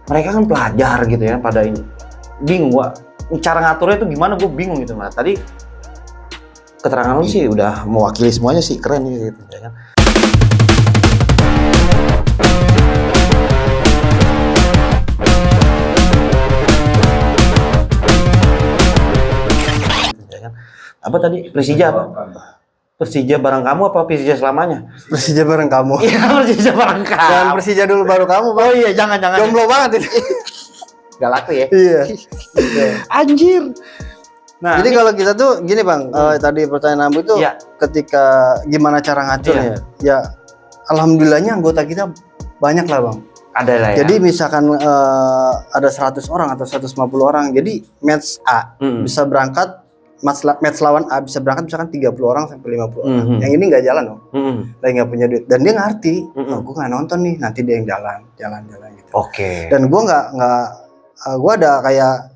mereka kan pelajar gitu ya, pada ini bingung gua cara ngaturnya itu gimana, gue bingung gitu. Nah tadi keterangan lu sih udah mewakili semuanya sih, keren gitu ya kan. Apa tadi? Persija apa? Persija bareng kamu apa Persija selamanya? Persija bareng kamu. Iya, Persija bareng kamu. Dan Persija dulu baru kamu, Bang. Oh iya, jangan. Jomblo banget ini. Gak laku ya? Iya. Anjir. Nah, jadi kalau kita tuh gini, Bang, tadi pertanyaan Ambu itu ketika gimana cara ngaturnya? Ya, alhamdulillahnya anggota kita banyak lah, Bang. Ada lah ya. Jadi misalkan ada 100 orang atau 150 orang, jadi match A bisa berangkat, match lawan A bisa berangkat misalkan 30 orang sampai 50 orang. Yang ini nggak jalan dong, lagi nggak punya duit. Dan dia ngerti, oh, gue nggak nonton nih, nanti dia yang jalan gitu. Oke. Dan gue gue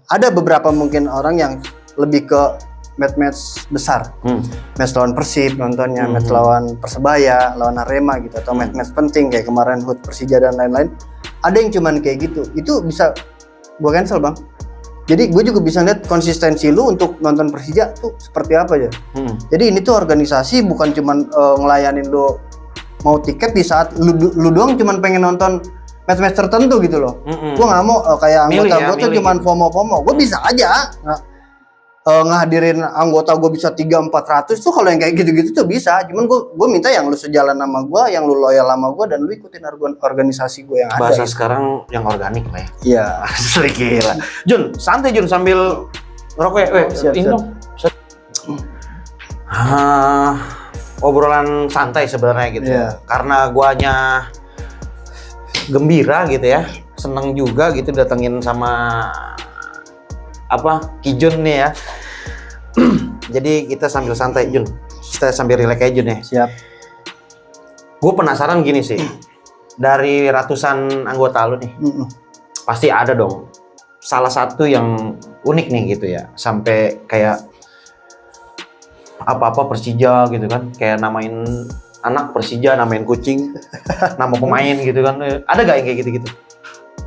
ada beberapa mungkin orang yang lebih ke match besar, match lawan Persib nontonnya, match lawan Persebaya, lawan Arema gitu, atau match penting kayak kemarin HUT Persija dan lain-lain. Ada yang cuman kayak gitu, itu bisa gue cancel, Bang. Jadi gue juga bisa lihat konsistensi lu untuk nonton Persija tuh seperti apa ya. Jadi ini tuh organisasi bukan cuman ngelayanin lu mau tiket di saat lu doang cuman pengen nonton match-match tertentu gitu loh. Gue nggak mau kayak anggota gue tuh cuman FOMO. Gue bisa aja ngehadirin anggota gue bisa 300-400 tuh, kalau yang kayak gitu-gitu tuh bisa. Cuman gue minta yang lu sejalan sama gue, yang lu loyal sama gue, dan lu ikutin organisasi gue yang ada. Bahasa sekarang yang organik lah ya. Iya. Asli gila. Jun, santai Jun sambil ngerokok ya. Ini dong. Obrolan santai sebenarnya gitu. Karena guanya gembira gitu ya, seneng juga gitu datengin sama Ki Jun nih ya. Jadi kita sambil santai Jun, kita sambil relax aja Jun ya. Siap. Gue penasaran gini sih, dari ratusan anggota lu nih, pasti ada dong salah satu yang unik nih gitu ya, sampai kayak apa-apa Persija gitu kan, kayak namain anak Persija, namain kucing, nama pemain gitu kan. Ada gak yang kayak gitu-gitu?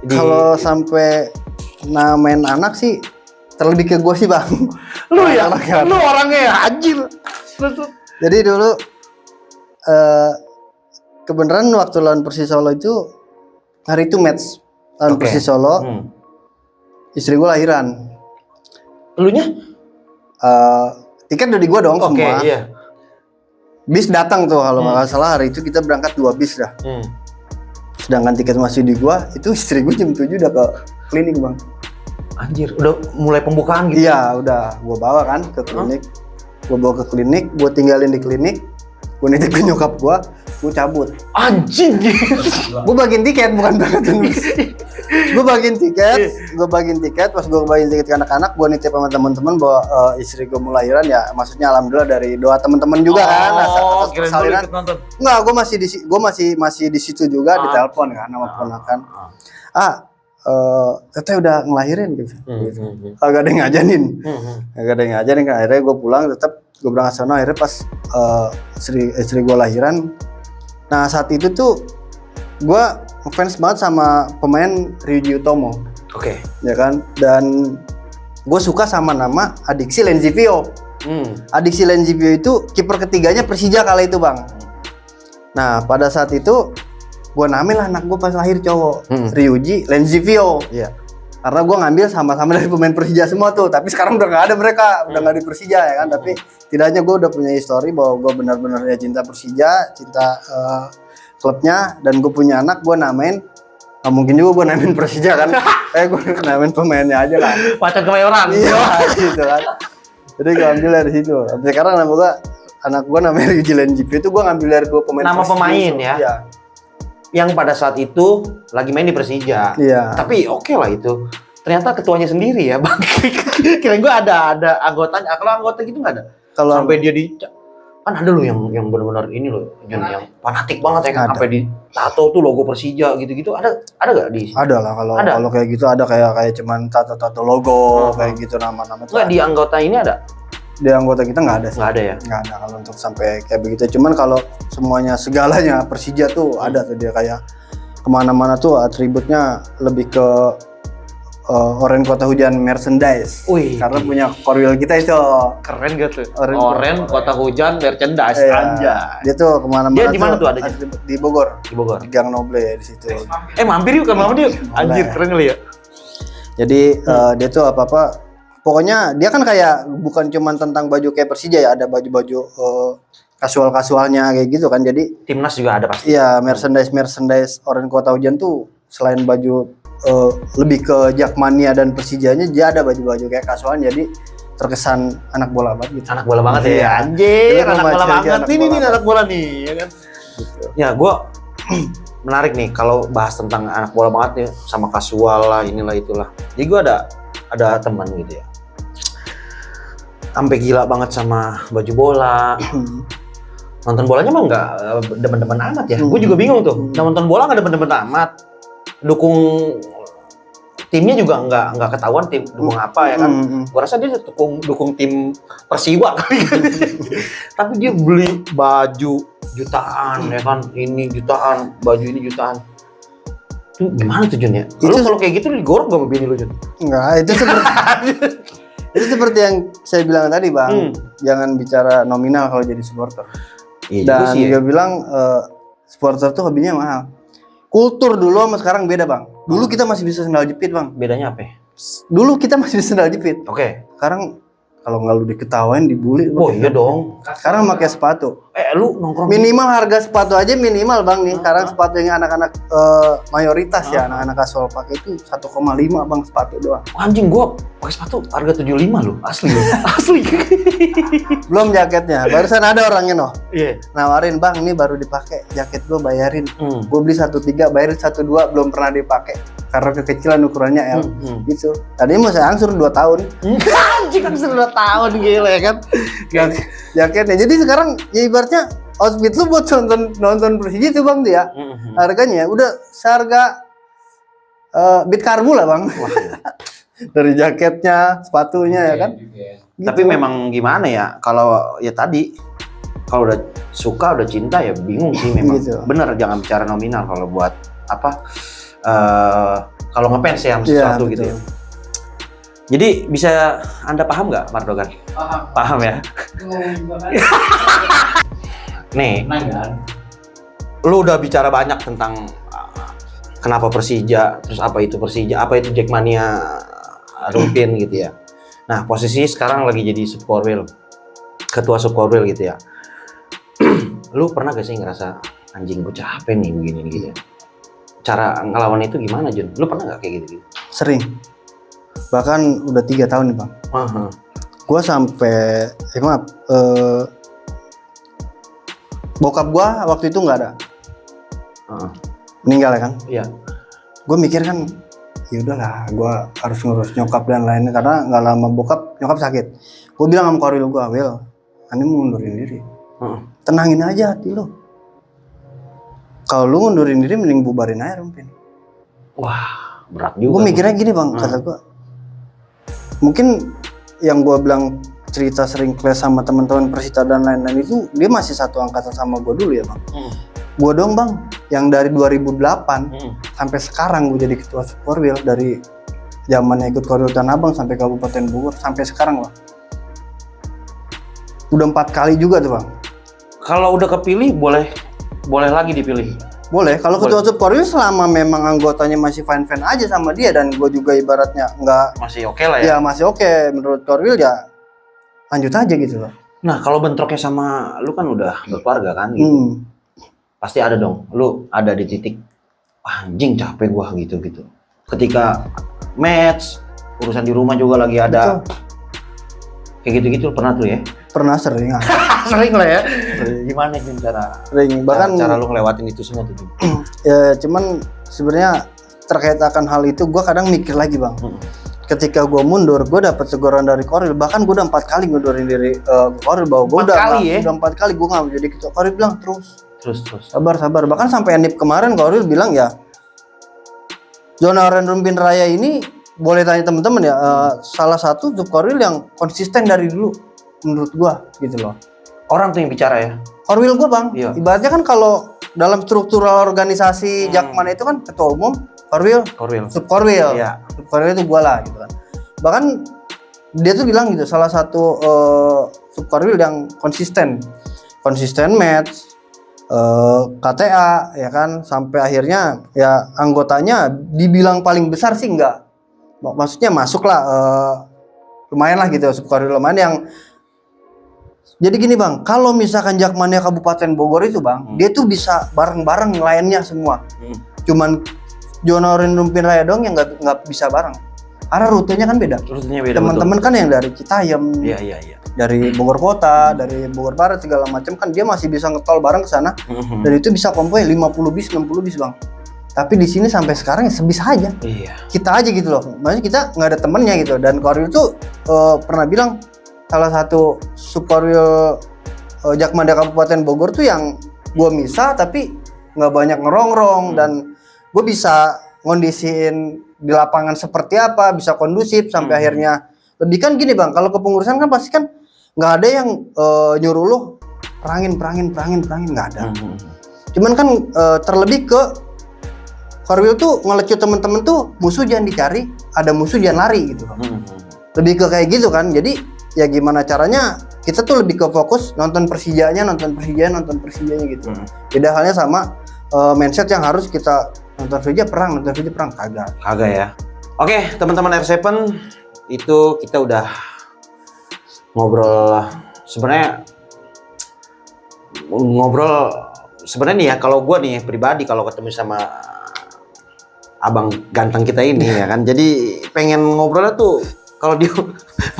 Kalau sampai namain anak sih terlebih ke gue sih, Bang. Lu ya? Lu orangnya ya? Anjir. Jadi dulu kebenaran waktu lawan Persis Solo itu, hari itu match lawan Persis Solo, istri gue lahiran. Elunya? Tiket udah di gue dong semua. Iya. Bis datang tuh, kalau nggak salah hari itu kita berangkat 2 bis dah. Sedangkan tiket masih di gue, itu istri gue jam 7 udah ke klinik, Bang. Anjir, udah mulai pembukaan gitu? Iya, udah. Gue bawa kan ke klinik. Gue bawa ke klinik, gue tinggalin di klinik. Gue nitip ke nyokap gue cabut. Anjing. Gue bagiin tiket, bukan berangkat nulis. Gue bagiin tiket, pas gue bagiin tiket ke anak-anak, gue nitip sama teman-teman bahwa istri gue mau lahiran ya. Maksudnya alhamdulillah dari doa teman-teman juga kan. Atas persalinan. Enggak, gue masih di situ juga, di telepon kan sama ponakan. Teteh udah ngelahirin gitu. Agak ada yang ngajanin. Kan akhirnya gue pulang, tetap gue berangkat sana. Akhirnya pas istri gue lahiran, nah saat itu tuh gue ngefans banget sama pemain Ryuji Utomo. Ya kan, dan gue suka sama nama Adiksi Lenzivio. Adiksi Lenzivio itu kiper ketiganya Persija kala itu, Bang. Nah pada saat itu gue namain lah anak gue pas lahir cowok, Ryuji Lenzivio. Iya. Karena gue ngambil sama-sama dari pemain Persija semua tuh. Tapi sekarang udah nggak ada mereka, udah nggak di Persija ya kan. Tapi tidaknya gue udah punya histori bahwa gue benar-benar ya cinta Persija, cinta klubnya. Dan gue punya anak, gue namain. Nah, mungkin juga gue namain Persija kan. Gue namain pemainnya aja lah. Macan Kemayoran. Iya gitu kan. Jadi gue ambil dari situ. Tapi sekarang anak gue namanya Ryuji Lenzivio itu gue ngambil dari 2 pemain. Nama pemain ya. Iya. Yang pada saat itu lagi main di Persija. Iya. Tapi oke lah itu. Ternyata ketuanya sendiri ya, Bang. Kirain gue ada anggotanya. Kalau anggota gitu nggak ada. Kalau sampai dia kan ada loh yang benar-benar ini loh, yang fanatik banget ya kan, sampai di tato tuh logo Persija gitu-gitu. Ada nggak di? Ada lah, kalau kayak gitu ada kayak cuman tato logo kayak gitu, nama-nama. Nggak di anggota ini ada? Di anggota kita nggak ada sih. Nggak ada ya? Nggak ada kalau untuk sampai kayak begitu. Cuman kalau semuanya segalanya Persija tuh ada tuh dia kayak kemana-mana tuh atributnya lebih ke Oren Kota Hujan merchandise. Wih, karena punya Korwil kita itu keren gak tuh? Oren Oren Kota Hujan merchandise Iya. Dia tuh kemana-mana. Dia di mana tuh adanya? Di Bogor. Di Bogor. Di Gang Noble di situ. Mampir yuk kan mampir yuk. Anjir keren kali ya. Jadi dia tuh apa-apa. Pokoknya dia kan kayak bukan cuma tentang baju kayak Persija ya, ada baju-baju kasual-kasualnya kayak gitu kan. Jadi timnas juga ada pasti. iya, merchandise Oren Kota Hujan tuh selain baju lebih ke Jakmania dan Persijanya, dia ada baju-baju kayak kasual, jadi terkesan anak bola banget gitu. Anak bola banget ya. Iya. Anjir, Jadi anak bola banget. anak Nih bola anak bola nih, ya kan. Gitu. Ya, gua menarik nih kalau bahas tentang anak bola banget nih sama kasual lah, inilah itulah. Jadi gua ada teman gitu ya. Sampai gila banget sama baju bola. Nonton bolanya mah nggak demen-demen amat ya. Gue juga bingung tuh. Nonton bola nggak demen-demen amat. Dukung timnya juga nggak ketahuan tim dukung apa ya kan. Gue rasa dia dukung tim Persiwa kali kan. Tapi dia beli baju jutaan ya kan. Ini jutaan, baju ini jutaan. Itu gimana tuh Jun ya? Kalau kayak gitu digorok gak sama bini lu Jun? Enggak, itu seperti yang saya bilang tadi Bang. Jangan bicara nominal kalau jadi supporter. Iya, Dan sih, dia bilang supporter tuh hobinya mahal. Kultur dulu sama sekarang beda Bang. Dulu kita masih bisa sendal jepit Bang. Bedanya apa? Dulu kita masih bisa sendal jepit. Oke. Sekarang kalau nggak lu diketawain dibully. Oh iya dong. Sekarang pakai sepatu. Lu nongkrong Minimal harga sepatu aja minimal Bang nih. Sekarang sepatu yang anak-anak mayoritas ya, anak-anak kasual pakai itu 1,5 Bang sepatu doang. Anjing gua pakai sepatu harga 75 loh, asli. Asli. Belum jaketnya. Barusan ada orangnya noh. Iya. Nawarin Bang, ini baru dipakai. Jaket gua bayarin. Gua beli 1,3, bayarin 1,2, belum pernah dipakai. Karena kekecilan ukurannya L. Gitu. Tadi mau saya angsur 2 tahun. Anjing kan sudah 2 tahun gila ya kan. Jaketnya. Jadi sekarang ya ibaratnya outfit lu buat nonton Persija tuh Bang dia. Harganya udah seharga Beat Karbu lah Bang. Dari jaketnya, sepatunya ya kan. Gitu. Tapi memang gimana ya, kalau ya tadi kalau udah suka, udah cinta ya bingung sih memang. Gitu. Bener, jangan bicara nominal kalau buat apa kalau ngefans ya sesuatu gitu ya. Jadi bisa Anda paham nggak Mardogan? Paham ya? Nih, lu udah bicara banyak tentang kenapa Persija, terus apa itu Persija, apa itu Jakmania rutin gitu ya. Nah, posisi sekarang lagi jadi Subkorwil, ketua Subkorwil gitu ya. Lu pernah gak sih ngerasa anjing gue capek nih begini gitu ya? Cara ngelawan itu gimana Jun? Lu pernah gak kayak gitu? Sering. Bahkan udah 3 tahun nih Bang. Gue sampai bokap gue waktu itu nggak ada. Meninggal ya kan? Iya. Gue mikir kan ya udahlah, gue harus ngurus nyokap dan lainnya karena nggak lama nyokap sakit. Gue bilang sama Korwil gue, Wil, Ani mau ngundurin diri. Tenangin aja hati lo. Kalau lu ngundurin diri mending bubarin aja Rumpin. Wah, berat juga. Gue mikirnya gini Bang, kata gue. Mungkin yang gue bilang cerita sering kelas sama teman-teman Persita dan lain-lain itu dia masih satu angkatan sama gue dulu ya Bang. Gue dong Bang, yang dari 2008 sampai sekarang gue jadi ketua Subkorwil, dari zamannya ikut Korwil Tanah Abang sampai Kabupaten Bogor sampai sekarang Bang. Udah 4 kali juga tuh Bang. Kalau udah kepilih boleh lagi dipilih. Boleh. Kalau ketua Subkorwil selama memang anggotanya masih fine-fine aja sama dia dan gue juga ibaratnya nggak masih oke lah ya. Ya masih oke menurut Korwil ya lanjut aja gitu loh. Nah kalau bentroknya sama lu kan udah berkeluarga kan gitu. Pasti ada dong, lu ada di titik anjing capek gua gitu. Ketika match, urusan di rumah juga lagi ada. Betul. Kayak gitu pernah tuh ya? Pernah sering. Sering lah ya. Gimana sih cara lu ngelewatin itu semua tuh? Ya cuman sebenarnya terkait akan hal itu gua kadang mikir lagi Bang. Ketika gue mundur, gue dapet teguran dari Korwil. Bahkan gue udah 4 kali ngundurin diri Korwil, bahwa gue udah 4 kali gue nggak jadi ketua. Korwil bilang terus sabar. Bahkan sampai Anip kemarin Korwil bilang ya, zona Oren Rumpin Raya ini boleh tanya temen-temen ya, salah satu Subkorwil yang konsisten dari dulu menurut gue gitu loh. Orang tuh yang bicara ya? Korwil gue Bang. Iya. Ibaratnya kan kalau dalam struktural organisasi Jakmania itu kan ketua umum, Korwil, Subkorwil. Iya. Subkorwil itu gua lah gitu kan. Bahkan dia tuh bilang gitu, salah satu Subkorwil yang konsisten match, KTA ya kan, sampai akhirnya ya anggotanya dibilang paling besar sih enggak. Maksudnya masuk lah, lumayan lah gitu, Subkorwil lumayan yang. Jadi gini bang, kalau misalkan Jakmania Kabupaten Bogor itu bang, dia tuh bisa bareng-bareng lainnya semua. Cuman Zona Oranye Rumpin Raya dong yang nggak bisa bareng. Karena rutenya kan beda. Teman-teman kan yang dari Citayam, Iya. dari Bogor Kota, dari Bogor Barat segala macam kan dia masih bisa ngetol bareng ke sana. Dan itu bisa konvoy 50 bis, 60 bis bang. Tapi di sini sampai sekarang ya sebis aja. Iya. Kita aja gitu loh. Maksudnya kita nggak ada temennya gitu. Dan Korwil tuh pernah bilang salah satu Subkorwil Jakmania Kabupaten Bogor tuh yang gue misah tapi nggak banyak ngerongrong dan gue bisa ngondisiin di lapangan seperti apa, bisa kondusif sampai akhirnya lebih kan gini bang, kalau kepengurusan kan pasti kan nggak ada yang nyuruh lu perangin nggak ada. Cuman kan terlebih ke Korwil tuh ngelecut temen-temen tuh musuh jangan dicari, ada musuh jangan lari gitu bang. Lebih ke kayak gitu kan, jadi ya gimana caranya kita tuh lebih ke fokus nonton Persijanya gitu. Beda halnya sama mindset yang harus kita nonton Persija perang kagak ya. Oke, teman-teman R7, itu kita udah ngobrol sebenarnya nih ya, kalau gue nih pribadi kalau ketemu sama abang ganteng kita ini ya kan, jadi pengen ngobrolnya tuh kalau dia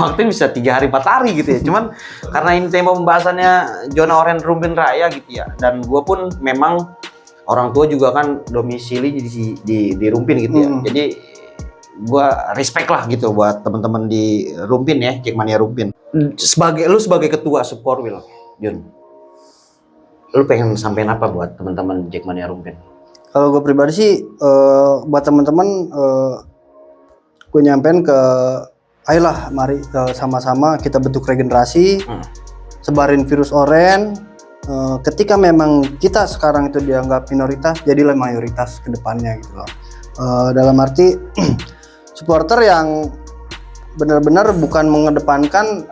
waktu bisa 3 hari 4 hari gitu ya. Cuman karena ini tema pembahasannya Zona Oranye Rumpin Raya gitu ya. Dan gue pun memang orang tua juga kan domisili di Rumpin gitu ya. Jadi gue respect lah gitu buat teman-teman di Rumpin ya, Jakmania Rumpin. Lu sebagai ketua Subkorwil, Jun, lu pengen sampein apa buat teman-teman Jakmania Rumpin? Kalau gue pribadi sih buat teman-teman gue nyampein ke ayolah mari sama-sama kita bentuk regenerasi, sebarin virus oren. Ketika memang kita sekarang itu dianggap minoritas, jadilah mayoritas ke depannya gitu loh. Dalam arti supporter yang benar-benar bukan mengedepankan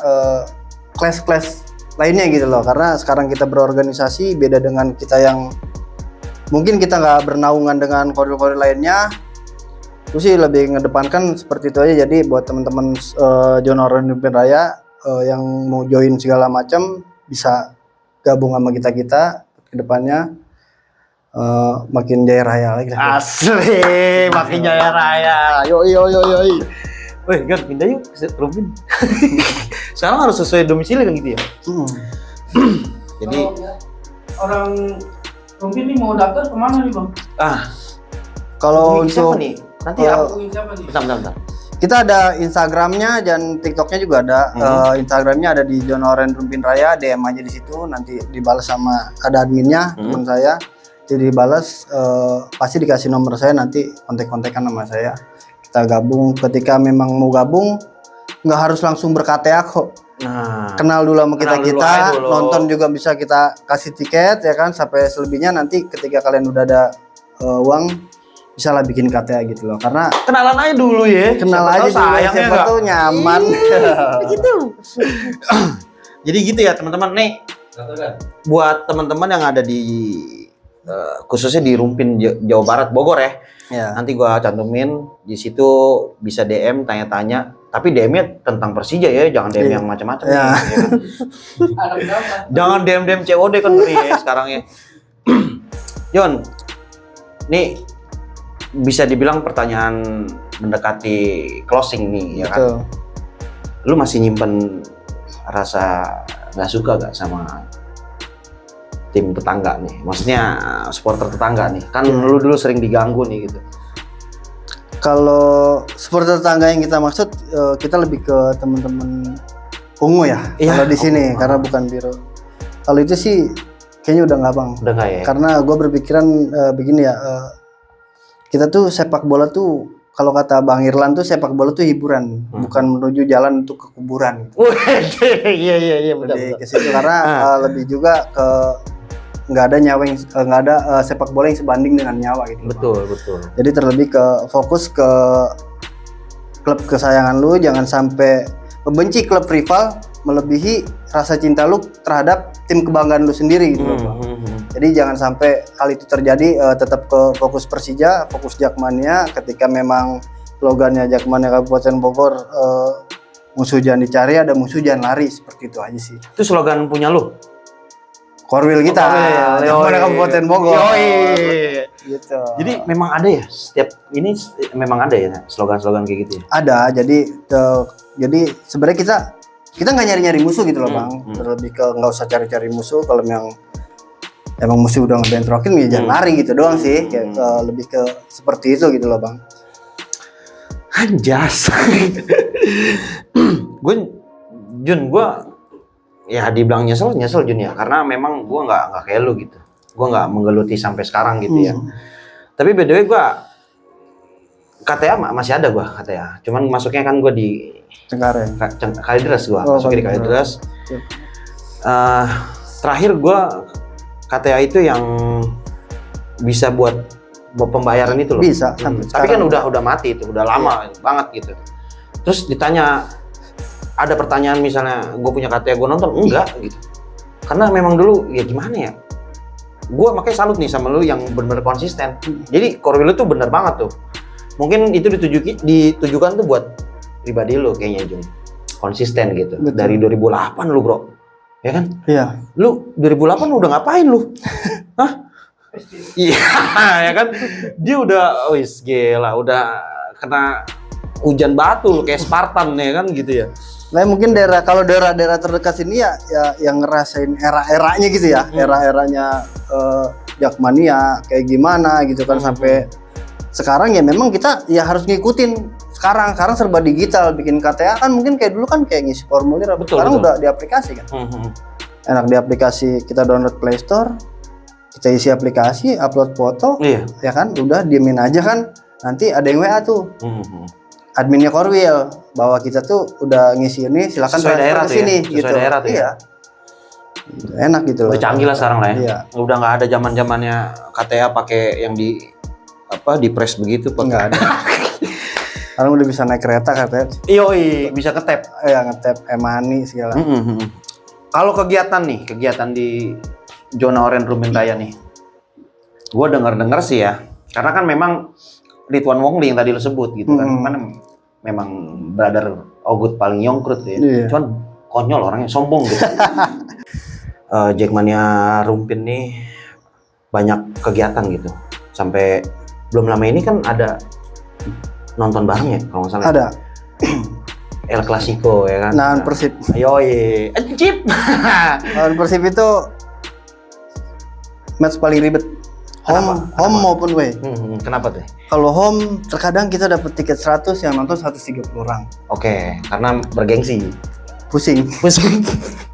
kelas-kelas lainnya gitu loh. Karena sekarang kita berorganisasi beda dengan kita yang mungkin kita nggak bernaungan dengan koril-koril lainnya. Aku sih lebih ngedepankan seperti itu aja. Jadi buat teman-teman Zona Oranye Rumpin Raya yang mau join segala macam bisa gabung sama kita ke depannya makin jaya raya lagi. Asli, makin jaya raya. Yo. Wih, Gan, pindah yuk ke Rumpin. Sekarang harus sesuai domisili kan gitu ya. Jadi orang Rumpin nih mau daftar kemana nih bang? Kalau untuk nih? Nanti ya. Bentar. Kita ada Instagramnya dan TikToknya juga ada. Instagramnya ada di Zona Oranye Rumpin Raya, DM aja di situ. Nanti dibalas sama ada adminnya teman saya. Jadi dibalas pasti dikasih nomor saya, nanti kontak-kontakan sama saya. Kita gabung. Ketika memang mau gabung, nggak harus langsung ber-KTA kok. Kenal dulu sama kita, nonton juga bisa kita kasih tiket ya kan. Sampai selebihnya nanti ketika kalian udah ada uang, bisa lah bikin KTA gitu loh, karena kenalan aja dulu ya. Kenal aja dulu, siapa tuh nyaman. Begitu. Jadi gitu ya teman-teman nih. Buat teman-teman yang ada di khususnya di Rumpin Jawa Barat Bogor ya. Nanti gua cantumin di situ, bisa DM tanya-tanya. Tapi DM-nya tentang Persija ya, jangan DM yang macam-macam. Ya. Jangan DM COD kan ngeri ya sekarang ya. Jon, nih bisa dibilang pertanyaan mendekati closing nih ya kan. Betul. Lu masih nyimpen rasa nggak suka gak sama tim tetangga nih? Maksudnya supporter tetangga nih. Kan lu dulu sering diganggu nih gitu. Kalau supporter tetangga yang kita maksud kita lebih ke teman-teman ungu ya. Kalau di sini karena bukan biru. Kalau itu sih kayaknya udah nggak bang. Udah nggak ya? Karena gue berpikiran begini ya. Kita tuh sepak bola tuh kalau kata Bang Irlan tuh sepak bola tuh hiburan, bukan menuju jalan untuk ke kuburan. Iya benar. Lebih ke situ karena lebih juga ke nggak ada nyawa yang nggak ada sepak bola yang sebanding dengan nyawa gitu. Betul. Jadi terlebih ke fokus ke klub kesayangan lu, jangan sampai membenci klub rival melebihi rasa cinta lu terhadap tim kebanggaan lu sendiri gitu loh Bang. Jadi jangan sampai hal itu terjadi, tetap ke fokus Persija, fokus Jakmania. Ketika memang slogannya Jakmania Kabupaten Bogor, musuh jangan dicari, ada musuh jangan lari, seperti itu aja sih. Itu slogan punya lu? Korwil kita, Jakmania Kabupaten Bogor. Yoi. Gitu. Jadi memang ada ya setiap ini memang ada ya slogan-slogan kayak gitu ya. Ada, jadi sebenarnya kita nggak nyari-nyari musuh gitu loh Bang. Terlebih ke nggak usah cari-cari musuh. Kalau emang musuh udah ngebentrokin ya jangan lari gitu doang sih. Kayak lebih ke seperti itu gitu loh Bang. Anjas. gue ya dibilang nyesel Jun ya, karena memang gue nggak kayak lu gitu. Gue nggak menggeluti sampai sekarang gitu ya. Tapi by the way gue KTA masih ada gue KTA. Cuman masuknya kan gue di Cengkareng. Kalideres gue, masuknya di Kalideres. Terakhir gue KTA itu yang bisa buat pembayaran itu loh. Bisa. Tapi kan udah mati itu, udah lama banget gitu. Terus ditanya, ada pertanyaan misalnya gue punya KTA gue nonton, enggak gitu. Karena memang dulu ya gimana ya, gue makanya salut nih sama lu yang bener-bener konsisten. Jadi Korwil itu bener banget tuh. Mungkin itu ditujukan tuh buat pribadi lu kayaknya Jun. Konsisten gitu. Betul. Dari 2008 lu bro, ya kan? Iya. Lu 2008 udah ngapain lu? Hah? Iya, ya kan? Dia udah, wis gila, udah kena hujan batu lu kayak Spartan ya kan gitu ya. Nah mungkin kalau daerah terdekat sini ya yang ngerasain era-eranya gitu ya, era-eranya Jakmania kayak gimana gitu kan sampai sekarang ya memang kita ya harus ngikutin. Sekarang serba digital, bikin KTA kan mungkin kayak dulu kan kayak ngisi formulir, sekarang udah di aplikasi kan. Enak di aplikasi, kita download Play Store, kita isi aplikasi, upload foto, ya kan, udah diemin aja kan, nanti ada yang WA tuh. Adminnya Korwil bahwa kita tuh udah ngisi ini, silakan transfer ke sini gitu. Sesuai daerah tuh iya. Enak gitu loh. Udah canggih lah sekarang lah ya. Iya. Udah nggak ada zamannya KTA pakai yang di press begitu, nggak ada. Sekarang udah bisa naik kereta katanya. Yoi, bisa ngetap. Ya ngetap e-money segala. Kalau kegiatan di zona Oren Rumbintaya nih, gue dengar sih ya, karena kan memang Ridwan Wongli yang tadi lo sebut gitu kan, mana memang brother Ogut paling yongkrut ya, cuman konyol orangnya, sombong gitu. Jakmania Rumpin nih banyak kegiatan gitu, sampai belum lama ini kan ada nonton bareng ya kalau nggak salah. Ada. El Clasico ya kan. Nah, Persib. Yoi, Encip. Persib itu match paling ribet. Home maupun away. Kenapa tuh? Kalau home terkadang kita dapat tiket 100 yang nonton 130 orang. Oke, karena bergengsi. Pusing.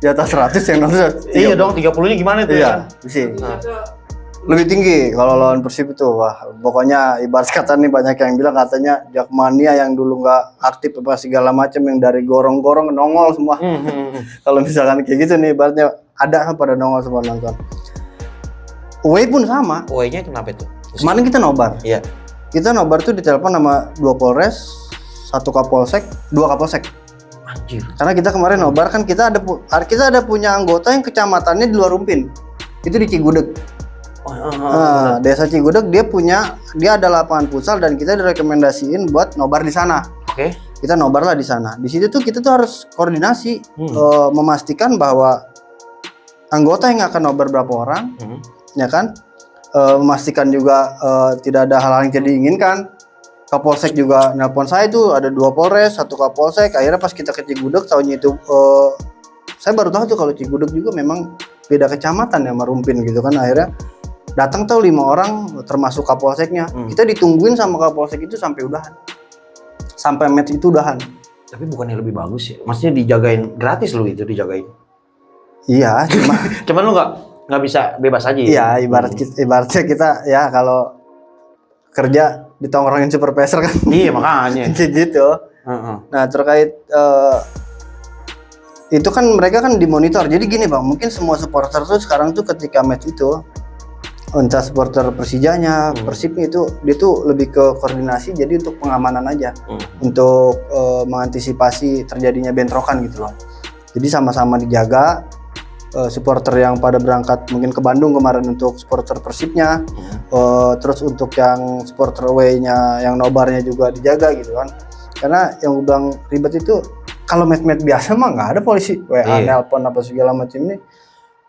Di atas 100 yang nonton. Iya dong, 30-nya gimana tuh ya? Pusing. Lebih tinggi kalau lawan Persib itu, wah pokoknya ibarat kata nih banyak yang bilang katanya Jakmania yang dulu nggak aktif apa segala macam yang dari gorong-gorong nongol semua. Kalau misalkan kayak gitu nih ibaratnya ada pada nongol semua nonton. Away pun sama. Away-nya kenapa itu? Kemarin kita nobar. Iya. Kita nobar tuh ditelepon sama 2 Polres, 1 Kapolsek, 2 Kapolsek. Anjir. Karena kita kemarin nobar kan kita ada punya anggota yang kecamatannya di luar Rumpin. Itu di Cigudeg. Desa Cigudeg dia ada lapangan futsal dan kita direkomendasiin buat nobar di sana. Oke. Kita nobar lah di sana. Di situ tuh kita tuh harus koordinasi, memastikan bahwa anggota yang akan nobar berapa orang, ya kan? Memastikan juga tidak ada hal-hal yang tidak diinginkan. Kapolsek juga nelpon saya tuh ada 2 Polres, 1 Kapolsek. Akhirnya pas kita ke Cigudeg tahunya itu saya baru tahu tuh kalau Cigudeg juga memang beda kecamatan ya sama Rumpin gitu kan. Akhirnya datang tuh 5 orang termasuk Kapolseknya. Kita ditungguin sama Kapolsek itu sampai udahan. Sampai match itu udahan. Tapi bukannya lebih bagus ya? Maksudnya dijagain gratis lu itu dijagain. Iya, cuman lu nggak bisa bebas aja. Iya, ibaratnya kita ya kalau kerja ditongkrongin supervisor kan. Iya, makanya. Gitu. Nah, terkait itu kan mereka kan dimonitor. Jadi gini bang, mungkin semua supporter tuh sekarang tuh ketika match itu, entah supporter Persijanya, Persibnya itu dia tuh lebih ke koordinasi, jadi untuk pengamanan aja, untuk mengantisipasi terjadinya bentrokan gitu loh. Jadi sama-sama dijaga. Supporter yang pada berangkat mungkin ke Bandung kemarin untuk supporter Persibnya, terus untuk yang supporter away-nya, yang nobarnya juga dijaga gitu kan. Karena yang udah ribet itu kalau match-match biasa mah nggak ada polisi, WA, nelpon apa segala macam ini.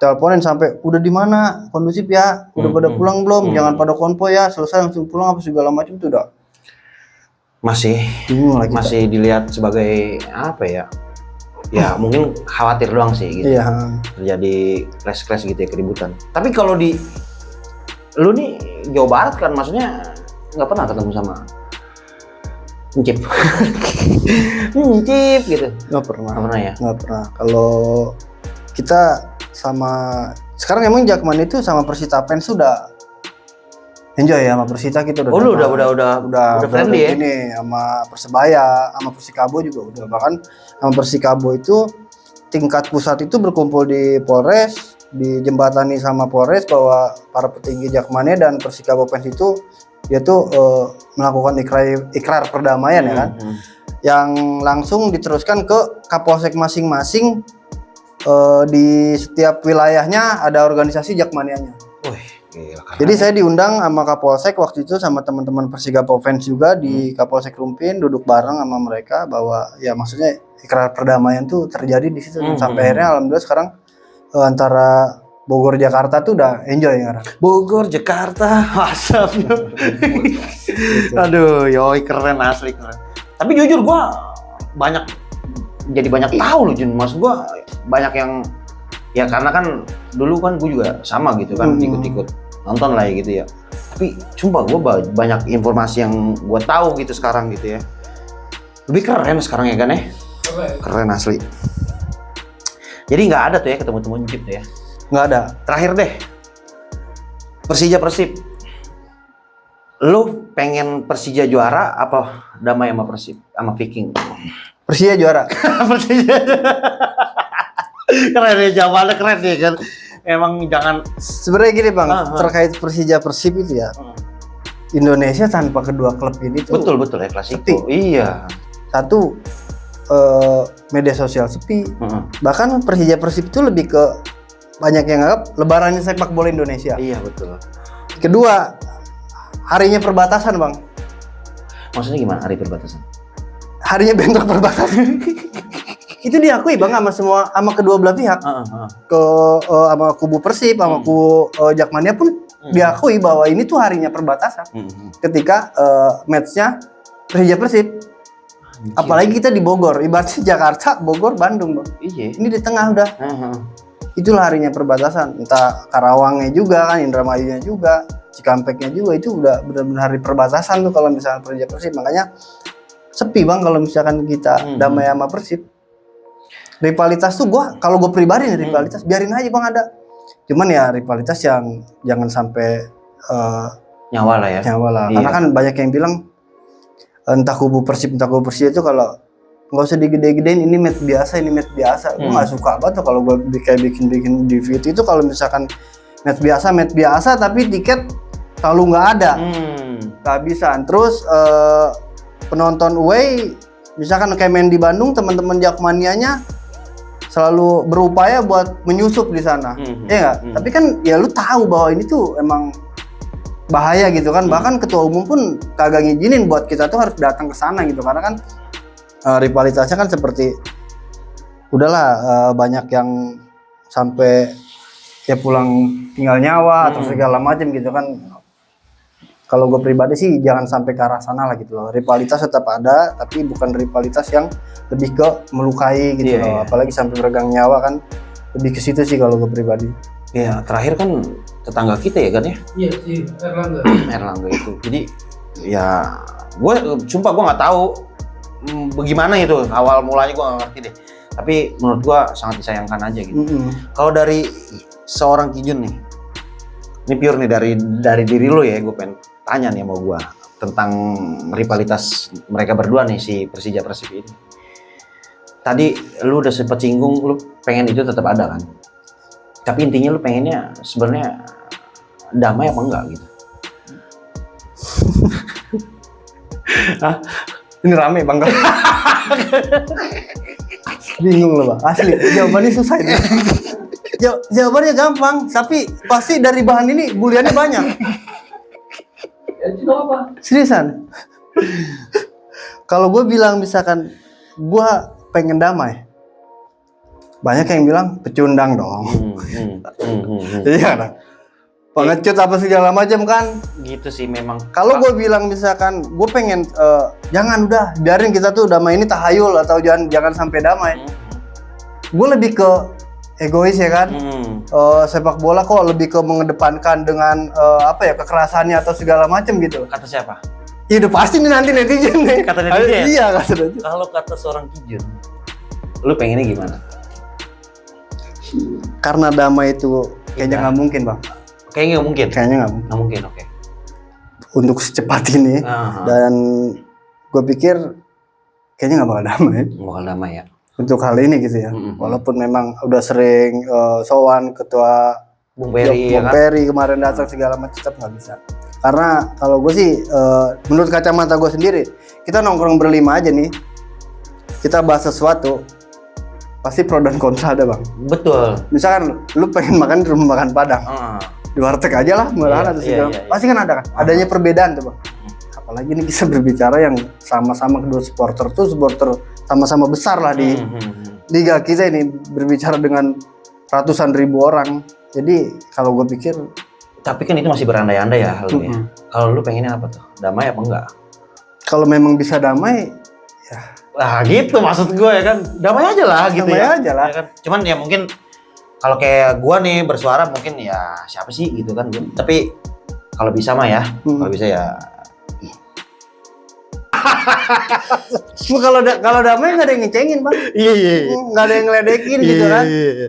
Teleponin sampai udah di mana kondusif ya, udah pada pulang belum, jangan pada konvoy ya, selesai langsung pulang apa segala macam itu udah masih dilihat sebagai apa ya? Ya mungkin khawatir doang sih gitu. Iya. Terjadi clash gitu ya, keributan. Tapi kalau di lu nih Jawa Barat kan, maksudnya nggak pernah ketemu sama Encip. Encip gitu. Nggak pernah ya? Nggak pernah. Kalau kita sama sekarang emang Jakmania itu sama Persita fans sudah enjoy ya, sama Persita kita udah. Oh lu udah friendly ya? Ini sama Persebaya, sama Persikabo juga udah. Bahkan sama Persikabo itu tingkat pusat itu berkumpul di Polres, dijembatani sama Polres bahwa para petinggi Jakmania dan Persikabo fans itu dia tuh melakukan ikrar perdamaian ya kan, yang langsung diteruskan ke Kapolsek masing-masing. Di setiap wilayahnya ada organisasi Jakmanianya. Jadi saya diundang sama Kapolsek waktu itu sama teman-teman Persikabo fans juga di Kapolsek Rumpin, duduk bareng sama mereka bahwa ya maksudnya ikrar perdamaian tuh terjadi di situ. Sampai akhirnya alhamdulillah sekarang antara Bogor Jakarta tuh udah enjoy ya. Bogor Jakarta, WhatsApp. Aduh, yoi keren asli keren. Tapi jujur gua banyak tahu loh Jun. Maksud gua banyak yang ya karena kan dulu kan gue juga sama gitu kan, ikut-ikut nonton lah ya gitu ya. Tapi sumpah gue banyak informasi yang gue tahu gitu sekarang gitu ya. Lebih keren sekarang ya kan ya. Keren asli. Jadi nggak ada tuh ya ketemu-temu Encip tuh ya. Nggak ada. Terakhir deh, Persija Persib. Lu pengen Persija juara apa damai sama Persib sama Viking? Persija juara. Persija. Keren ya, jawabannya keren nih kan. Emang jangan sebenarnya gini bang, terkait Persija Persib itu ya. Indonesia tanpa kedua klub ini tuh betul ya klasiko. Iya. Satu media sosial sepi. Bahkan Persija Persib itu lebih ke banyak yang anggap lebarannya sepak bola Indonesia. Iya betul. Kedua, harinya perbatasan bang. Maksudnya gimana hari perbatasan? Harinya bentrok perbatasan. Itu diakui bang sama kedua belah pihak. Sama kubu Persib, sama kubu Jakmania pun diakui bahwa ini tuh harinya perbatasan. Ketika matchnya Persija Persib. Apalagi kita di Bogor, ibaratnya Jakarta, Bogor, Bandung bang. Iya. Ini di tengah udah. Itulah harinya perbatasan. Entah Karawangnya juga kan, Indramayunya juga, Cikampeknya juga, itu udah benar-benar hari perbatasan tuh kalau misalnya Persija Persib. Makanya sepi bang kalau misalkan kita damai sama Persib. Rivalitas tuh kalau gue pribadi nih rivalitas biarin aja bang ada. Cuman ya rivalitas yang jangan sampai nyawa lah ya. Nyawa lah. Iya. Karena kan banyak yang bilang entah kubu Persib itu kalau nggak usah digede-gedein, ini match biasa. Gue nggak suka banget tuh kalau gue kayak bikin DVD itu kalau misalkan match biasa tapi tiket selalu nggak ada, kehabisan. Terus penonton away misalkan kayak main di Bandung, teman-teman Jakmanianya selalu berupaya buat menyusup di sana, ya nggak? Tapi kan ya lu tahu bahwa ini tuh emang bahaya gitu kan. Bahkan ketua umum pun kagak ngizinin buat kita tuh harus datang ke sana gitu, karena kan rivalitasnya kan seperti udahlah banyak yang sampai ya pulang tinggal nyawa atau segala macam gitu kan. Kalau gue pribadi sih jangan sampai ke arah sana lah gitu loh. Rivalitas tetap ada, tapi bukan rivalitas yang lebih ke melukai gitu loh. Apalagi sampai meregang nyawa kan, lebih ke situ sih kalau gue pribadi. Iya, terakhir kan tetangga kita ya kan ya? Iya sih, Erlangga itu. Jadi ya gue sumpah gue nggak tahu bagaimana itu awal mulanya, gue nggak ngerti deh. Tapi menurut gue sangat disayangkan aja gitu. Kalau dari seorang Kijun nih, ini pure nih dari diri lo ya, gue pengen tanya nih sama gue tentang rivalitas mereka berdua nih, si Persija Persib ini. tadi lu udah sempet singgung, lu pengen itu tetap ada kan? Tapi intinya lu pengennya sebenarnya damai apa enggak gitu? Hah? Ini rame bang. Bingung loh bang, asli. Jawabannya susah ini. Jawabannya gampang, tapi pasti dari bahan ini buliannya banyak. Ya, itu apa? Seriusan. Kalau gue bilang misalkan gue pengen damai, banyak yang bilang pecundang dong. Iya kan? Pengecut apa segala macam kan. Gitu sih memang. Kalau gue bilang misalkan gue pengen jangan udah biarin kita tuh damai ini tahayul atau jangan sampai damai. Gue lebih ke egois ya kan. Sepak bola kok lebih ke mengedepankan dengan apa ya kekerasannya atau segala macam gitu. Kata siapa? Ya udah pasti nih nanti netizen nih. Kata netizen? Iya kata netizen. Kalau kata seorang Kijun, lu pengennya gimana? Karena damai itu kayaknya nggak mungkin bang. Kayaknya nggak mungkin. Kayaknya nggak mungkin. Nggak mungkin, oke. Untuk secepat ini dan gue pikir kayaknya nggak bakal damai. Nggak bakal damai ya. Untuk hal ini gitu ya. Walaupun memang udah sering sowan ketua Bung Peri, Bung Peri kemarin datang segala macam tetap nggak bisa. Karena kalau gue sih menurut kacamata gue sendiri, kita nongkrong berlima aja nih, kita bahas sesuatu pasti pro dan kontra ada bang. Betul. Misalkan lu pengen makan di rumah makan Padang, di warteg aja lah murahan atau segala, pasti kan ada kan, adanya perbedaan tuh bang. Apalagi ini kita berbicara yang sama-sama kedua supporter tuh supporter sama-sama besar lah di liga kita ini, berbicara dengan ratusan ribu orang. Jadi kalau gue pikir, tapi kan itu masih berandai-andai ya lu ya. Kalau lu pengennya apa tuh? Damai apa enggak? kalau memang bisa damai, ya. Lah gitu maksud gue ya kan. Damai aja lah gitu Damai ya. aja lah. Ya kan? Cuman ya mungkin kalau kayak gue nih bersuara mungkin ya siapa sih gitu kan. Tapi kalau bisa mah ya, kalau bisa ya. Kalau damai nggak ada yang ngecengin bang, Iya. nggak ada yang ngeledekin gitu kan.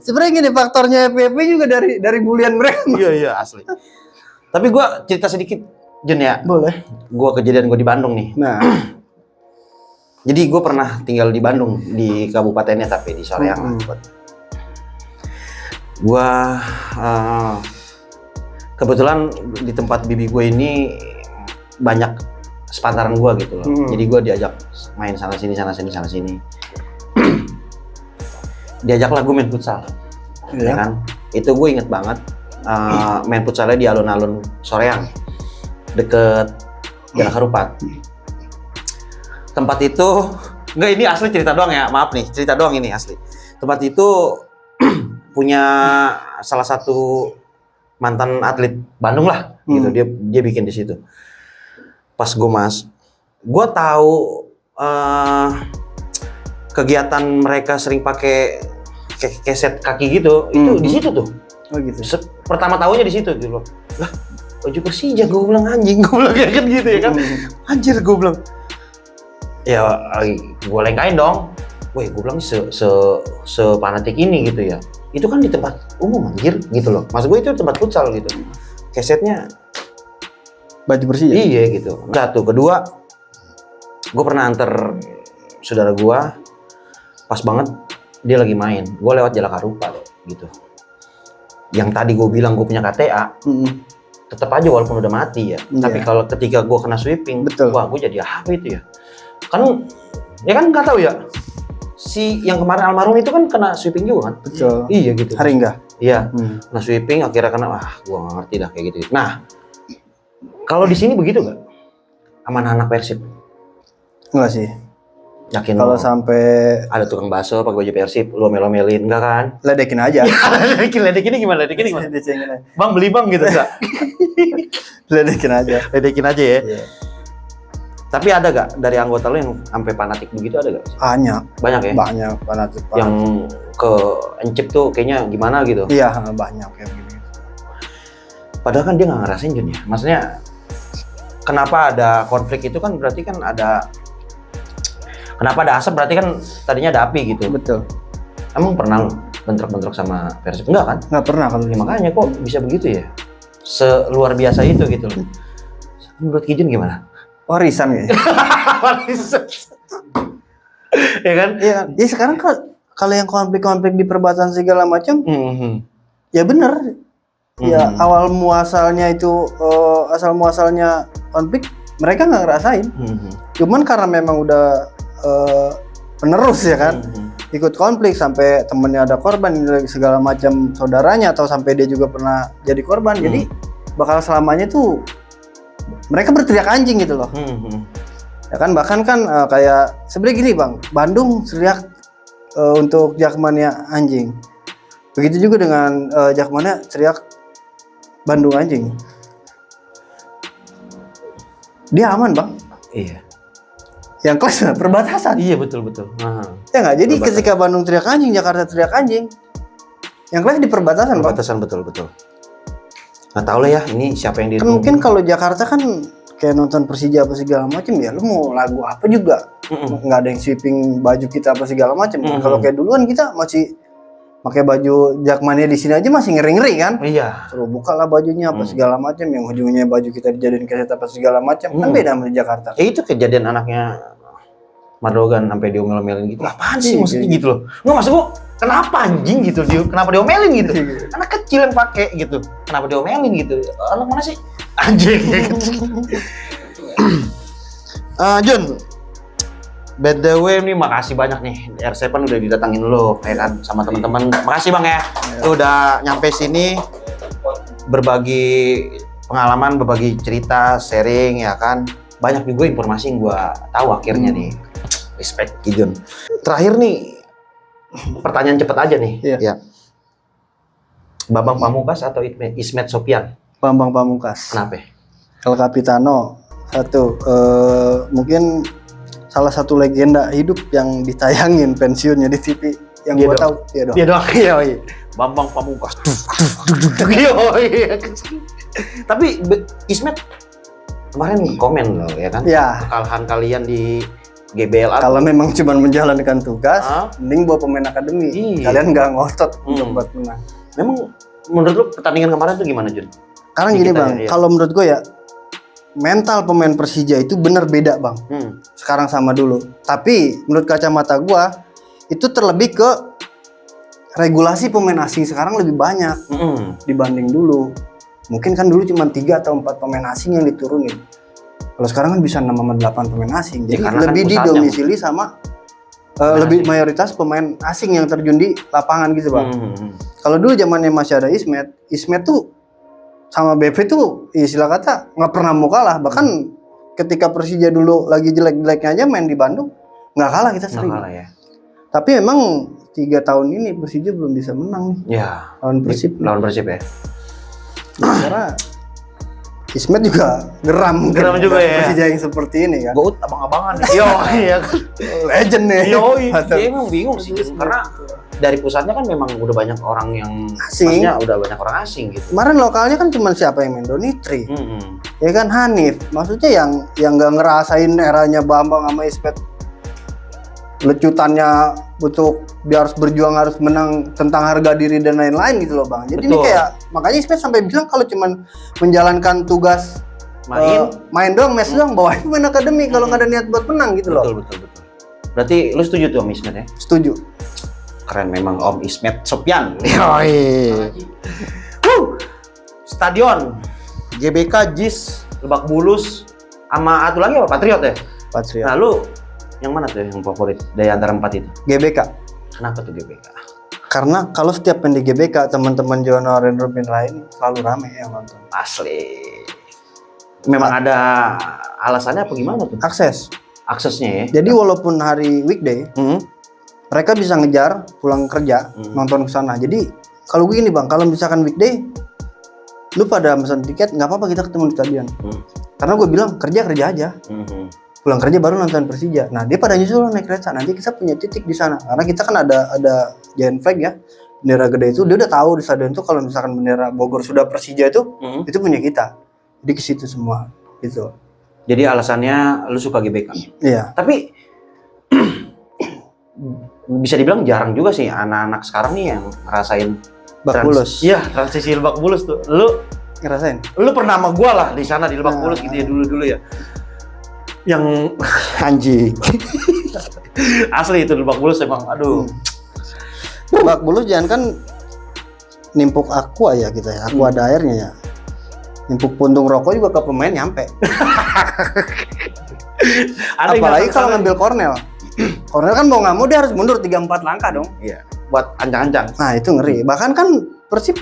Sebenarnya gini faktornya FPP juga dari bulian mereka. Iya asli. Tapi gue cerita sedikit Jun ya. Boleh. Gue kejadian gue di Bandung nih. Nah, Jadi gue pernah tinggal di Bandung di kabupatennya tapi di Soreang. Gue kebetulan di tempat bibi gue ini banyak sepantaran gue gitu loh. Jadi gue diajak main sana sini. Diajak lah gue main futsal, ya kan? Itu gue inget banget main futsalnya di alun-alun Soreang, deket Jalan Harupat. Tempat itu, enggak ini asli cerita doang ya, maaf nih, cerita doang ini asli. Tempat itu punya salah satu mantan atlet Bandung lah, gitu. Dia bikin di situ. Pas gue tahu kegiatan mereka sering pakai keset kaki gitu, itu di situ tuh. oh gitu. Pertama tahunya di situ gitu loh. Lah, baju Persija, gue bilang anjing, gue bilang kayak gitu ya kan. Anjir gue bilang. Ya, gue lengkain dong. Weh, gue bilang sepanatik ini gitu ya. Itu kan di tempat umum anjir gitu loh. Maksud gue itu tempat futsal gitu. Kesetnya Baju bersih ya? Iya gitu. Satu, kedua, gue pernah anter saudara gue, pas banget dia lagi main. Gue lewat Jalan Harupat gitu. Yang tadi gue bilang gue punya KTA, tetap aja walaupun udah mati ya. Tapi kalau ketika gue kena sweeping, wah gue jadi apa itu ya? Kan, ya kan nggak tahu ya. Si yang kemarin almarhum itu kan kena sweeping juga kan? Betul. Iya gitu. Haringga? Iya. Kena sweeping akhirnya kena, gue nggak ngerti dah kayak gitu. Nah, kalau di sini begitu nggak? Aman anak Persib? Enggak sih. Yakin Kalau sampai ada tukang bakso pakai baju Persib, lu omel-omelin enggak kan? ledekin aja. Ledekin gimana? Bang beli bang gitu enggak? Ledekin aja. Ledekin aja ya. Yeah. Tapi ada gak dari anggota lu yang sampai fanatik begitu, ada gak? Banyak ya? Banyak fanatik. Yang ke encip tuh kayaknya gimana gitu? Iya, banyak kayak gini. Padahal kan dia nggak ngerasain Jun ya. Maksudnya kenapa ada konflik itu kan berarti kan ada, kenapa ada asap berarti kan tadinya ada api gitu. Betul. Emang pernah lu bentrok-bentrok sama Persib? Enggak kan? Nggak pernah kalau ya, makanya kok bisa begitu ya? Seluar biasa itu gitu loh. Menurut Kijun gimana? Warisan ya? Warisan. Ya kan? Iya kan? Ya sekarang kalau yang konflik-konflik di perbatasan segala macam, ya bener. Ya awal muasalnya itu asal muasalnya konflik mereka nggak ngerasain. Cuman karena memang udah penerus ya kan, ikut konflik sampai temennya ada korban segala macam saudaranya atau sampai dia juga pernah jadi korban. Jadi bakal selamanya tuh mereka berteriak anjing gitu loh. Ya kan bahkan kan kayak sebenarnya gini Bang, Bandung teriak untuk Jakmania anjing. Begitu juga dengan Jakmania teriak Bandung anjing. Dia aman Bang. Iya. Yang kelas perbatasan. Iya betul. Ya nggak. Jadi ketika Bandung teriak anjing, Jakarta teriak anjing. Yang kelas di perbatasan Bang. Perbatasan betul. Nggak tahu lah ya ini siapa yang Kan mungkin kalau Jakarta kan kayak nonton Persija apa segala macam ya, lu mau lagu apa juga nggak ada yang sweeping baju kita apa segala macam. Kalau kayak duluan kita masih pakai baju Jakmania di sini aja masih ngeri-ngeri kan. Iya. Suruh buka lah bajunya apa segala macam, yang ujungnya baju kita dijadiin kaset apa segala macam. Kan beda sama di Jakarta. Itu kejadian anaknya Mardogan sampai diomel-omelin gitu. Apaan sih maksudnya gitu loh? Nggak maksud gua kenapa anjing gitu kenapa diomelin gitu? Anak kecil yang pakai gitu. Kenapa diomelin gitu? Anak mana sih? Anjing gitu. Jun, by the way nih makasih banyak nih R7 udah didatangin lo ya kan sama teman-teman. Makasih Bang ya. Lu udah nyampe sini berbagi pengalaman, berbagi cerita, sharing ya kan. Banyak juga informasi yang gua tahu akhirnya nih. Respect Jun. Terakhir nih pertanyaan cepet aja nih. Iya. Ya. Bambang Pamungkas atau Ismet Sopyan? Bambang Pamungkas. Kenapa? El Capitano satu mungkin salah satu legenda hidup yang ditayangin pensiunnya di TV yang Dia gua dong. tahu dia dong. Dia doang iya. Bambang Pamungkas. Tapi Ismet kemarin komen loh ya kan? Ya. Kekalahan kalian di GBL. Kalau memang cuma menjalankan tugas, mending bawa pemain akademi. Iya. Kalian nggak ngotot untuk buat menang. Memang menurut lu pertandingan kemarin tuh gimana Jun? Karena gini Bang, kalau menurut gue ya mental pemain Persija itu bener beda Bang. Sekarang sama dulu. Tapi menurut kacamata gue itu terlebih ke regulasi pemain asing sekarang lebih banyak dibanding dulu. Mungkin kan dulu cuma 3 atau 4 pemain asing yang diturunin. Kalau sekarang kan bisa 6 sama 8 pemain asing. Jadi lebih didomisili sama lebih mayoritas pemain asing yang terjun di lapangan gitu Bang. Kalau dulu zamannya masih ada Ismet tuh sama BP tuh istilah kata nggak pernah mau kalah. Bahkan ketika Persija dulu lagi jelek-jeleknya aja main di Bandung nggak kalah kita sering. Kalah, ya. Tapi memang 3 tahun ini Persija belum bisa menang nih. Ya. Lawan Persib. Lawan Persib ya. Karena Ismet juga geram juga ya. Persija yang seperti ini kan. Goat abang-abangan nih. Yo, iya kan. Legend nih. Yo, dia emang bingung sih karena dari pusatnya kan memang udah banyak orang yang asing. Maksudnya udah banyak orang asing gitu. Kemarin lokalnya kan cuma siapa yang main Donitri. Ya kan Hanif. Maksudnya yang nggak ngerasain eranya Bambang sama Ismet. Lecutannya untuk dia harus berjuang, harus menang tentang harga diri dan lain-lain gitu loh Bang. Jadi ini kayak makanya Ismet sampai bilang kalau cuman menjalankan tugas main doang, mes doang, bawain main akademi kalau nggak ada niat buat menang gitu loh. Betul. Berarti lu setuju tuh Om Ismet ya? Setuju. Keren memang Om Ismet Sopyan. Stadion GBK, JIS, Lebak Bulus, sama satu lagi apa? Patriot ya? Patriot. Nah lu yang mana tuh yang favorit dari antara 4 itu? GBK. Kenapa tuh GBK? Karena kalau setiap main di GBK teman-teman Jono dan Robin lain selalu rame yang nonton. Asli. Memang ada alasannya apa gimana tuh? Aksesnya ya. Jadi walaupun hari weekday, mereka bisa ngejar pulang kerja nonton ke sana. Jadi kalau gue gini Bang, kalau misalkan weekday lu pada pesan tiket nggak apa-apa kita ketemu di stadion. Karena gue bilang kerja aja. Pulang kerja baru nonton Persija. Nah dia pada nyusul naik kereta. Nanti kita punya titik di sana. Karena kita kan ada giant flag ya, bendera gede itu. Dia udah tahu di stadion itu kalau misalkan bendera Bogor sudah Persija itu punya kita. Jadi ke situ semua gitu. Jadi alasannya lu suka GBK. Iya. Tapi bisa dibilang jarang juga sih anak-anak sekarang nih yang ngerasain Lebak Bulus. Iya, transisi Lebak Bulus tuh. Lu ngerasain? Lu pernah sama gua lah di sana di Lebak Bulus gitu ya dulu ya. Yang anjing. Asli itu Lebak Bulus emang aduh. Lebak Bulus jangan kan nimpuk aqua ya kita ya. Aqua ada airnya ya. Nimpuk puntung rokok juga ke pemain nyampe. Apalagi kalau ngambil Cornell. Cornell kan mau nggak mau dia harus mundur 3-4 langkah dong. Iya, buat ancang-ancang. Nah itu ngeri. Bahkan kan Persib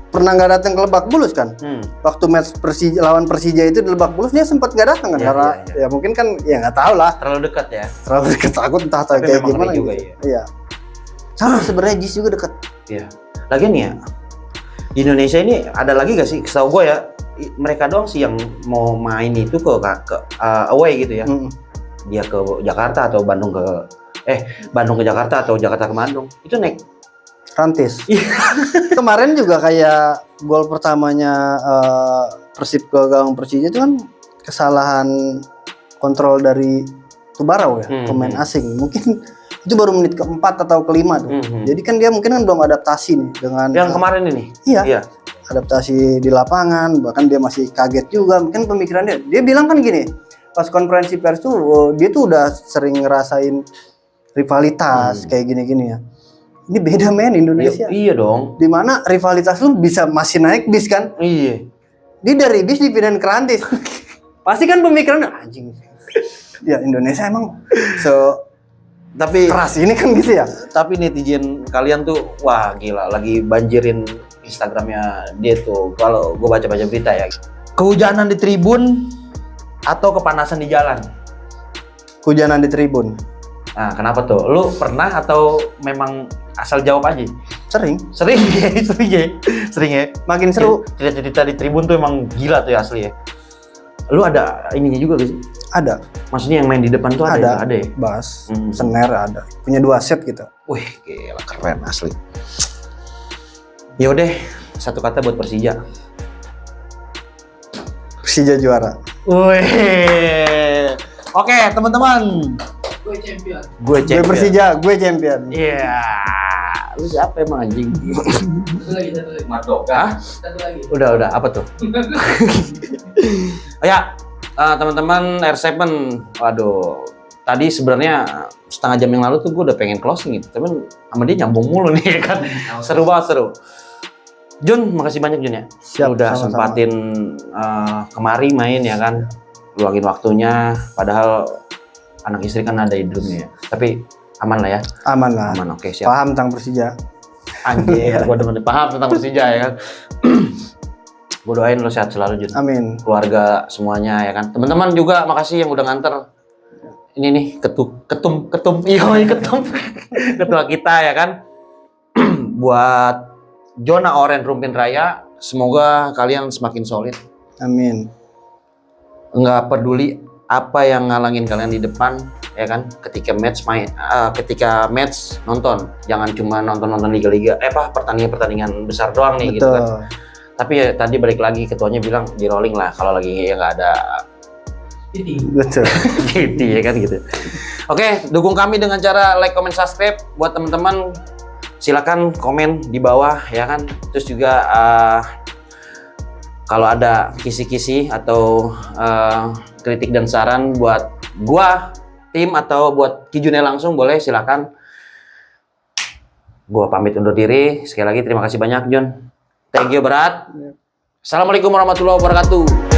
pernah nggak datang ke Lebak Bulus kan? Waktu match lawan Persija itu di Lebak Bulus dia sempat nggak datang kan? Karena ya mungkin kan ya nggak tahu lah. Terlalu dekat ya. Terlalu dekat, takut entah kayak gimana juga gitu. Iya. Sama sebenarnya Jis juga dekat. Iya. Lagian ya di Indonesia ini ada lagi gak sih? Setahu gue ya mereka doang sih yang mau main itu ke away gitu ya. Dia ke Jakarta atau Bandung ke Bandung ke Jakarta atau Jakarta ke Bandung. Itu naik Rantis. Kemarin juga kayak gol pertamanya Persib ke gawang Persija itu kan kesalahan kontrol dari Tubarau ya, pemain asing. Mungkin itu baru menit keempat atau kelima tuh. Jadi kan dia mungkin kan belum adaptasi nih dengan yang kemarin ini. Iya. Adaptasi di lapangan, bahkan dia masih kaget juga. Mungkin pemikirannya. Dia bilang kan gini, pas konferensi pers tuh dia tuh udah sering ngerasain rivalitas kayak gini-gini ya. Ini beda men Indonesia. Iya dong. Dimana rivalitas lu bisa masih naik bis kan? Iya. Dia dari bis dipindahin ke Rantis. Pasti kan pemikirannya anjing. Ya Indonesia emang tapi keras ini kan gitu ya. Tapi netizen kalian tuh wah gila lagi banjirin Instagramnya dia tuh. Kalau gue baca-baca berita ya, kehujanan di tribun atau kepanasan di jalan. Kehujanan di tribun. Nah kenapa tuh? Lu pernah atau memang asal jawab aja? Sering ya. Makin seru. Cerita-cerita di tribun tuh emang gila tuh ya asli ya. Lu ada ininya juga gak sih? Ada. Maksudnya yang main di depan tuh ada ya? Bass, snare ada. Punya 2 set gitu. Wih, gila keren asli. Yaudah, satu kata buat Persija. Persija juara. Wih. Oke, teman-teman. Gue champion. Gue Persija, gue champion. Iya. Lu siapa emang anjing? Satu lagi. Madoka. Hah? Satu lagi. Udah, apa tuh? Ya, teman-teman R7, waduh, tadi sebenarnya setengah jam yang lalu tuh gue udah pengen closing gitu, tapi sama dia nyambung mulu nih kan, seru banget seru. Jun, makasih banyak Jun ya, Siap, udah sama-sama. sempatin kemari main ya kan, luangin waktunya, padahal anak istri kan ada di rumah ya, tapi aman lah ya. Aman lah. Aman, oke siap. Paham tentang Persija. Anjir, gue demen paham tentang Persija ya kan. Gue doain lo sehat selalu Jun. Amin. Keluarga semuanya ya kan. Teman-teman juga makasih yang udah nganter. Ini nih ketum ketua kita ya kan. Buat Zona Oren Rumpin Raya, semoga kalian semakin solid. Amin. Nggak peduli apa yang ngalangin kalian di depan ya kan. Ketika match nonton, jangan cuma nonton liga-liga pertandingan besar doang nih. Betul. Gitu kan. Tapi ya tadi balik lagi ketuanya bilang di rolling lah kalau lagi ya nggak ada Betul. gitu ya kan gitu. Oke, dukung kami dengan cara like, comment, subscribe. Buat teman-teman silakan komen di bawah ya kan. Terus juga kalau ada kisi-kisi atau kritik dan saran buat gua, tim atau buat Kijune langsung boleh silakan. Gua pamit undur diri. Sekali lagi terima kasih banyak Jun. Thank you berat. Assalamualaikum warahmatullahi wabarakatuh.